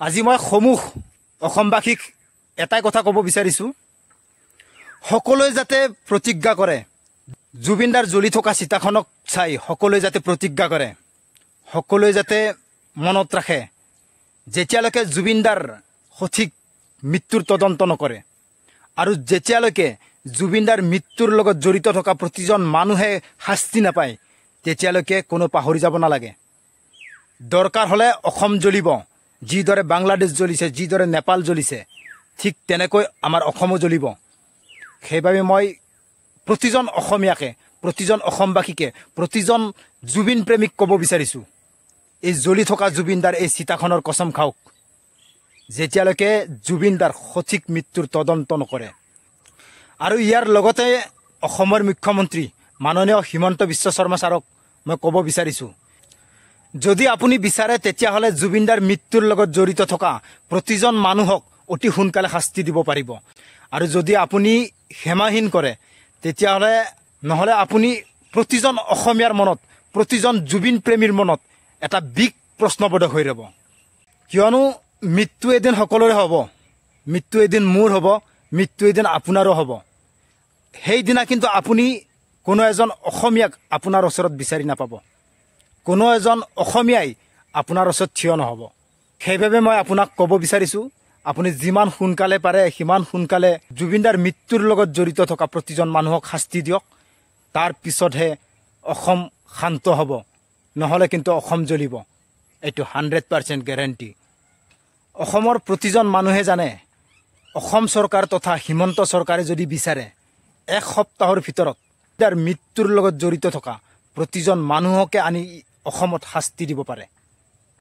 আজি মই সমূহ অসমবাসীক এটাই কথা ক'ব বিচাৰিছোঁ, সকলোৱে যাতে প্ৰতিজ্ঞা কৰে, জুবিনদাৰ জ্বলি থকা চিতাখনক চাই সকলোৱে যাতে প্ৰতিজ্ঞা কৰে, সকলোৱে যাতে মনত ৰাখে, যেতিয়ালৈকে জুবিনদাৰ সঠিক মৃত্যুৰ তদন্ত নকৰে আৰু যেতিয়ালৈকে জুবিনদাৰ মৃত্যুৰ লগত জড়িত থকা প্ৰতিজন মানুহে শাস্তি নাপায়, তেতিয়ালৈকে কোনো পাহৰি যাব নালাগে। দৰকাৰ হ'লে অসম জ্বলিব, যিদৰে বাংলাদেশ জ্বলিছে, যিদৰে নেপাল জ্বলিছে, ঠিক তেনেকৈ আমাৰ অসমো জ্বলিব। সেইবাবে মই প্ৰতিজন অসমীয়াকে, প্ৰতিজন অসমবাসীকে, প্ৰতিজন জুবিন প্ৰেমীক ক'ব বিচাৰিছোঁ, এই জ্বলি থকা জুবিনদাৰ এই চিতাখনৰ কচম খাওক, যেতিয়ালৈকে জুবিনদাৰ সঠিক মৃত্যুৰ তদন্ত নকৰে। আৰু ইয়াৰ লগতে অসমৰ মুখ্যমন্ত্ৰী মাননীয় হিমন্ত বিশ্ব শৰ্মা ছাৰক মই ক'ব বিচাৰিছোঁ, যদি আপুনি বিচাৰে তেতিয়াহ'লে জুবিনদাৰ মৃত্যুৰ লগত জড়িত থকা প্ৰতিজন মানুহক অতি সোনকালে শাস্তি দিব পাৰিব। আৰু যদি আপুনি ক্ষমাহীন কৰে, তেতিয়াহ'লে নহ'লে আপুনি প্ৰতিজন অসমীয়াৰ মনত, প্ৰতিজন জুবিন প্ৰেমীৰ মনত এটা বিগ প্ৰশ্নবোধক হৈ ৰ'ব। কিয়নো মৃত্যু এদিন সকলোৰে হ'ব, মৃত্যু এদিন মোৰ হ'ব, মৃত্যু এদিন আপোনাৰো হ'ব। সেইদিনা কিন্তু আপুনি কোনো এজন অসমীয়াক আপোনাৰ ওচৰত বিচাৰি নাপাব, কোনো এজন অসমীয়াই আপোনাৰ ওচৰত থিয় নহ'ব। সেইবাবে মই আপোনাক ক'ব বিচাৰিছোঁ, আপুনি যিমান সোনকালে পাৰে সিমান সোনকালে জুবিনদাৰ মৃত্যুৰ লগত জড়িত থকা প্ৰতিজন মানুহক শাস্তি দিয়ক। তাৰ পিছতহে অসম শান্ত হ'ব, নহ'লে কিন্তু অসম জ্বলিব, এইটো 100% গেৰেণ্টি। অসমৰ প্ৰতিজন মানুহে জানে, অসম চৰকাৰ তথা হিমন্ত চৰকাৰে যদি বিচাৰে, এক সপ্তাহৰ ভিতৰত তাৰ মৃত্যুৰ লগত জড়িত থকা প্ৰতিজন মানুহকে আনি অসমত শাস্তি দিব পাৰে।